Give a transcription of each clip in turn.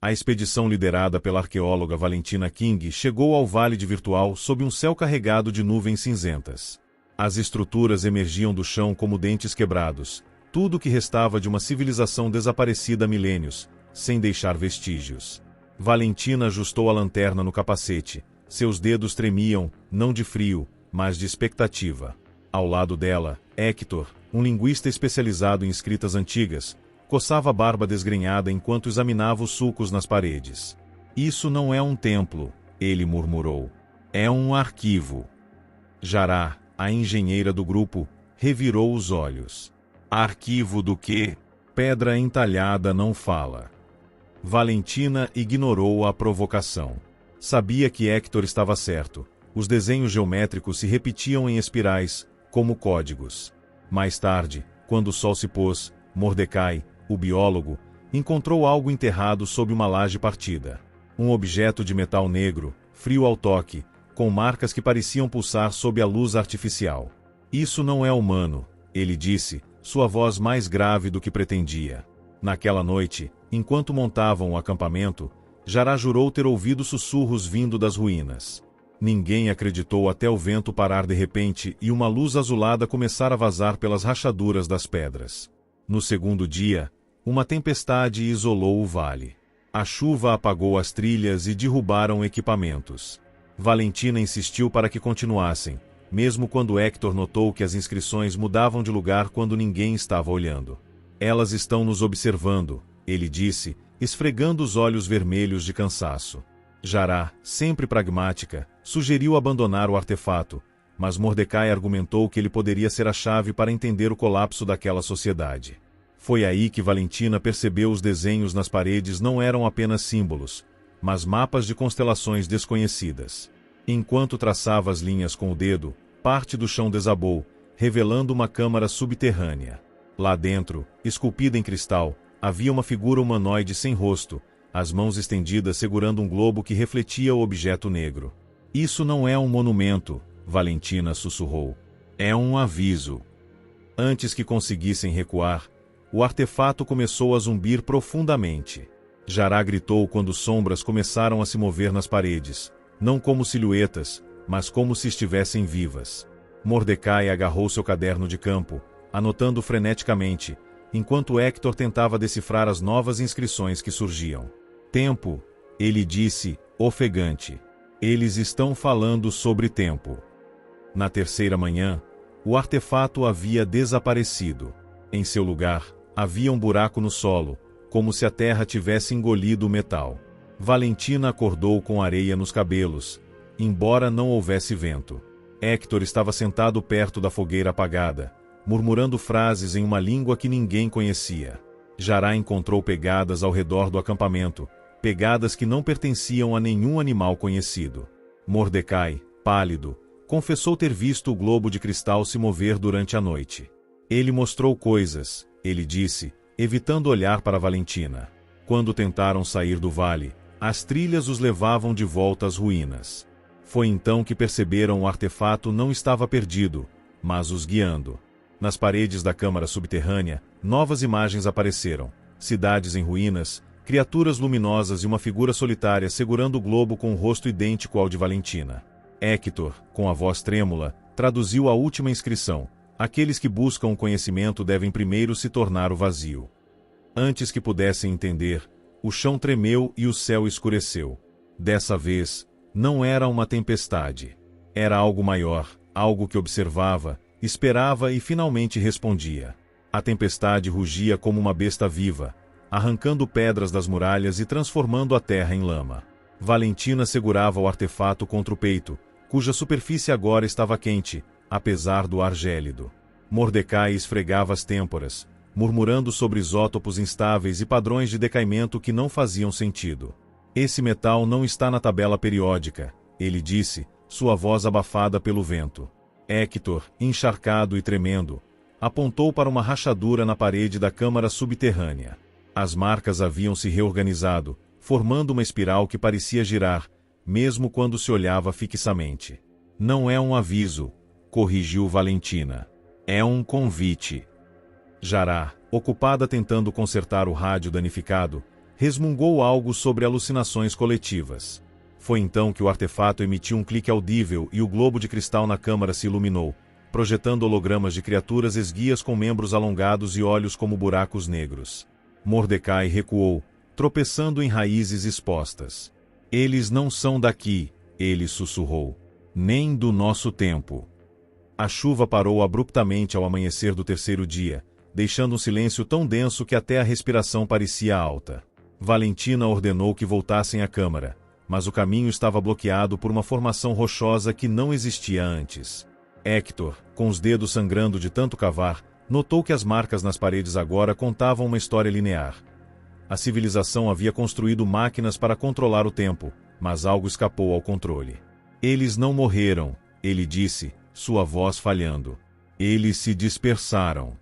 A expedição liderada pela arqueóloga Valentina King chegou ao Vale de Virtual sob um céu carregado de nuvens cinzentas. As estruturas emergiam do chão como dentes quebrados, tudo o que restava de uma civilização desaparecida há milênios, sem deixar vestígios. Valentina ajustou a lanterna no capacete. Seus dedos tremiam, não de frio, mas de expectativa. Ao lado dela, Hector, um linguista especializado em escritas antigas, coçava a barba desgrenhada enquanto examinava os sulcos nas paredes. Isso não é um templo, ele murmurou. É um arquivo. Jará, a engenheira do grupo, revirou os olhos. Arquivo do quê? Pedra entalhada não fala. Valentina ignorou a provocação. Sabia que Hector estava certo. Os desenhos geométricos se repetiam em espirais, como códigos. Mais tarde, quando o sol se pôs, Mordecai, o biólogo, encontrou algo enterrado sob uma laje partida. Um objeto de metal negro, frio ao toque, com marcas que pareciam pulsar sob a luz artificial. Isso não é humano, ele disse, sua voz mais grave do que pretendia. Naquela noite, enquanto montavam o acampamento, Jará jurou ter ouvido sussurros vindo das ruínas. Ninguém acreditou até o vento parar de repente e uma luz azulada começar a vazar pelas rachaduras das pedras. No segundo dia, uma tempestade isolou o vale. A chuva apagou as trilhas e derrubaram equipamentos. Valentina insistiu para que continuassem, mesmo quando Hector notou que as inscrições mudavam de lugar quando ninguém estava olhando. Elas estão nos observando, ele disse, esfregando os olhos vermelhos de cansaço. Jará, sempre pragmática, sugeriu abandonar o artefato, mas Mordecai argumentou que ele poderia ser a chave para entender o colapso daquela sociedade. Foi aí que Valentina percebeu os desenhos nas paredes não eram apenas símbolos, mas mapas de constelações desconhecidas. Enquanto traçava as linhas com o dedo, parte do chão desabou, revelando uma câmara subterrânea. Lá dentro, esculpida em cristal, havia uma figura humanoide sem rosto, as mãos estendidas segurando um globo que refletia o objeto negro. Isso não é um monumento, Valentina sussurrou. É um aviso. Antes que conseguissem recuar, o artefato começou a zumbir profundamente. Jará gritou quando sombras começaram a se mover nas paredes, não como silhuetas, mas como se estivessem vivas. Mordecai agarrou seu caderno de campo, anotando freneticamente, enquanto Hector tentava decifrar as novas inscrições que surgiam. Tempo, ele disse, ofegante. Eles estão falando sobre tempo. Na terceira manhã, o artefato havia desaparecido. Em seu lugar, havia um buraco no solo, como se a terra tivesse engolido o metal. Valentina acordou com areia nos cabelos, embora não houvesse vento. Hector estava sentado perto da fogueira apagada, murmurando frases em uma língua que ninguém conhecia. Jará encontrou pegadas ao redor do acampamento, pegadas que não pertenciam a nenhum animal conhecido. Mordecai, pálido, confessou ter visto o globo de cristal se mover durante a noite. Ele mostrou coisas, ele disse, evitando olhar para Valentina. Quando tentaram sair do vale, as trilhas os levavam de volta às ruínas. Foi então que perceberam o artefato não estava perdido, mas os guiando. Nas paredes da câmara subterrânea, novas imagens apareceram. Cidades em ruínas, criaturas luminosas e uma figura solitária segurando o globo com um rosto idêntico ao de Valentina. Hector, com a voz trêmula, traduziu a última inscrição. Aqueles que buscam o conhecimento devem primeiro se tornar o vazio. Antes que pudessem entender, o chão tremeu e o céu escureceu. Dessa vez, não era uma tempestade. Era algo maior, algo que observava, esperava e finalmente respondia. A tempestade rugia como uma besta viva, arrancando pedras das muralhas e transformando a terra em lama. Valentina segurava o artefato contra o peito, cuja superfície agora estava quente, apesar do ar gélido. Mordecai esfregava as têmporas, murmurando sobre isótopos instáveis e padrões de decaimento que não faziam sentido. Esse metal não está na tabela periódica, ele disse, sua voz abafada pelo vento. Hector, encharcado e tremendo, apontou para uma rachadura na parede da câmara subterrânea. As marcas haviam se reorganizado, formando uma espiral que parecia girar, mesmo quando se olhava fixamente. Não é um aviso, corrigiu Valentina. É um convite. Jará, ocupada tentando consertar o rádio danificado, resmungou algo sobre alucinações coletivas. Foi então que o artefato emitiu um clique audível e o globo de cristal na câmara se iluminou, projetando hologramas de criaturas esguias com membros alongados e olhos como buracos negros. Mordecai recuou, tropeçando em raízes expostas. Eles não são daqui, ele sussurrou. Nem do nosso tempo. A chuva parou abruptamente ao amanhecer do terceiro dia, deixando um silêncio tão denso que até a respiração parecia alta. Valentina ordenou que voltassem à câmara, mas o caminho estava bloqueado por uma formação rochosa que não existia antes. Hector, com os dedos sangrando de tanto cavar, notou que as marcas nas paredes agora contavam uma história linear. A civilização havia construído máquinas para controlar o tempo, mas algo escapou ao controle. Eles não morreram, ele disse, sua voz falhando. Eles se dispersaram.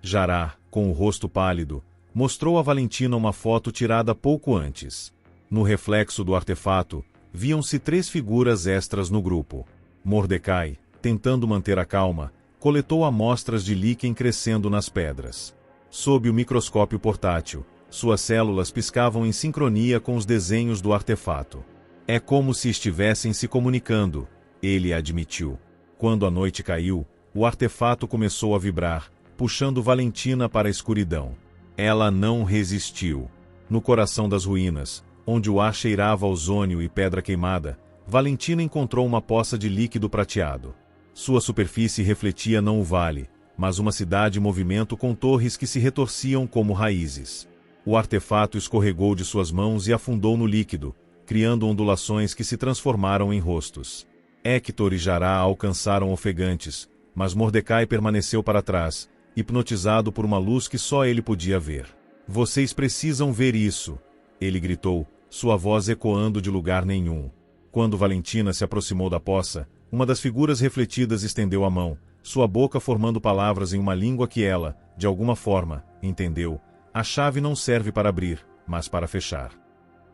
Jará, com o rosto pálido, mostrou a Valentina uma foto tirada pouco antes. No reflexo do artefato, viam-se 3 figuras extras no grupo. Mordecai, tentando manter a calma, coletou amostras de líquen crescendo nas pedras. Sob o microscópio portátil, suas células piscavam em sincronia com os desenhos do artefato. É como se estivessem se comunicando, ele admitiu. Quando a noite caiu, o artefato começou a vibrar, puxando Valentina para a escuridão. Ela não resistiu. No coração das ruínas, onde o ar cheirava a ozônio e pedra queimada, Valentina encontrou uma poça de líquido prateado. Sua superfície refletia não o vale, mas uma cidade em movimento com torres que se retorciam como raízes. O artefato escorregou de suas mãos e afundou no líquido, criando ondulações que se transformaram em rostos. Hector e Jará alcançaram ofegantes, mas Mordecai permaneceu para trás, hipnotizado por uma luz que só ele podia ver. Vocês precisam ver isso, ele gritou, sua voz ecoando de lugar nenhum. Quando Valentina se aproximou da poça, uma das figuras refletidas estendeu a mão, sua boca formando palavras em uma língua que ela, de alguma forma, entendeu. A chave não serve para abrir, mas para fechar.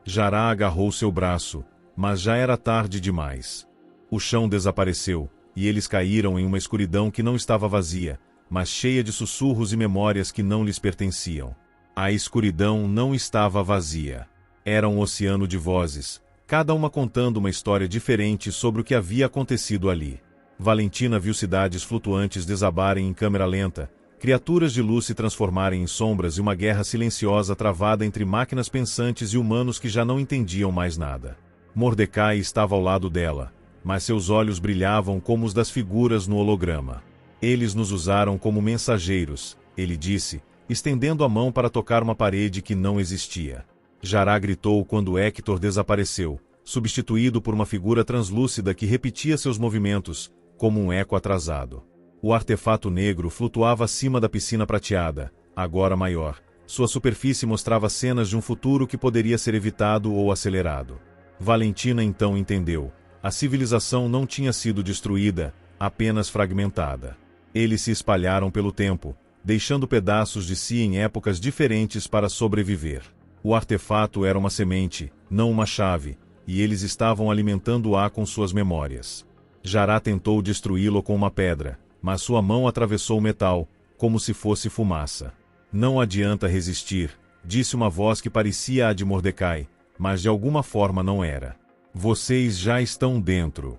Jará agarrou seu braço, mas já era tarde demais. O chão desapareceu, e eles caíram em uma escuridão que não estava vazia, mas cheia de sussurros e memórias que não lhes pertenciam. A escuridão não estava vazia. Era um oceano de vozes, cada uma contando uma história diferente sobre o que havia acontecido ali. Valentina viu cidades flutuantes desabarem em câmera lenta, criaturas de luz se transformarem em sombras e uma guerra silenciosa travada entre máquinas pensantes e humanos que já não entendiam mais nada. Mordecai estava ao lado dela, mas seus olhos brilhavam como os das figuras no holograma. Eles nos usaram como mensageiros, ele disse, estendendo a mão para tocar uma parede que não existia. Jará gritou quando Hector desapareceu, substituído por uma figura translúcida que repetia seus movimentos, como um eco atrasado. O artefato negro flutuava acima da piscina prateada, agora maior. Sua superfície mostrava cenas de um futuro que poderia ser evitado ou acelerado. Valentina então entendeu. A civilização não tinha sido destruída, apenas fragmentada. Eles se espalharam pelo tempo, deixando pedaços de si em épocas diferentes para sobreviver. O artefato era uma semente, não uma chave, e eles estavam alimentando-a com suas memórias. Jará tentou destruí-lo com uma pedra, mas sua mão atravessou o metal, como se fosse fumaça. Não adianta resistir, disse uma voz que parecia a de Mordecai, mas de alguma forma não era. Vocês já estão dentro.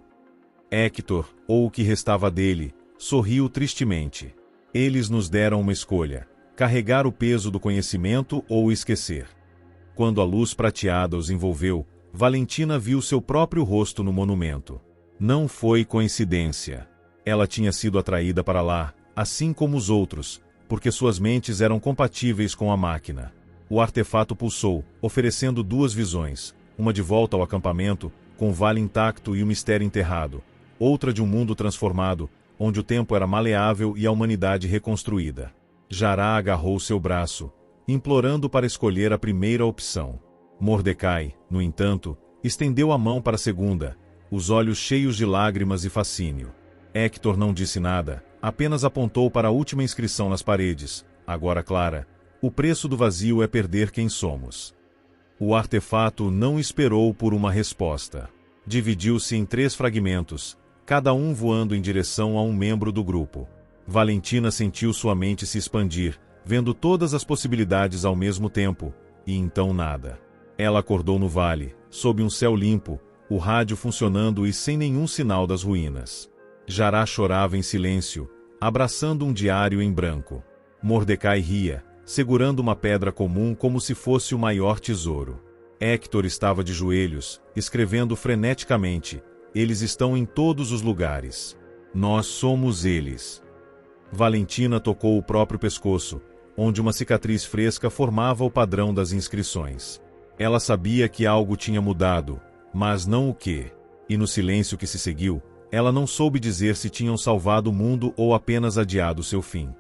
Hector, ou o que restava dele, sorriu tristemente. Eles nos deram uma escolha: carregar o peso do conhecimento ou esquecer. Quando a luz prateada os envolveu, Valentina viu seu próprio rosto no monumento. Não foi coincidência. Ela tinha sido atraída para lá, assim como os outros, porque suas mentes eram compatíveis com a máquina. O artefato pulsou, oferecendo 2 visões, uma de volta ao acampamento, com o vale intacto e o mistério enterrado, outra de um mundo transformado, onde o tempo era maleável e a humanidade reconstruída. Jará agarrou seu braço, implorando para escolher a primeira opção. Mordecai, no entanto, estendeu a mão para a segunda, os olhos cheios de lágrimas e fascínio. Hector não disse nada, apenas apontou para a última inscrição nas paredes, agora clara: o preço do vazio é perder quem somos. O artefato não esperou por uma resposta. Dividiu-se em 3 fragmentos, cada um voando em direção a um membro do grupo. Valentina sentiu sua mente se expandir, vendo todas as possibilidades ao mesmo tempo, E então nada. Ela acordou no vale, sob um céu limpo, o rádio funcionando e sem nenhum sinal das ruínas. Jará chorava em silêncio, abraçando um diário em branco. Mordecai ria, segurando uma pedra comum como se fosse o maior tesouro. Héctor estava de joelhos, escrevendo freneticamente: eles estão em todos os lugares. Nós somos eles. Valentina tocou o próprio pescoço, onde uma cicatriz fresca formava o padrão das inscrições. Ela sabia que algo tinha mudado, mas não o quê. E no silêncio que se seguiu, ela não soube dizer se tinham salvado o mundo ou apenas adiado seu fim.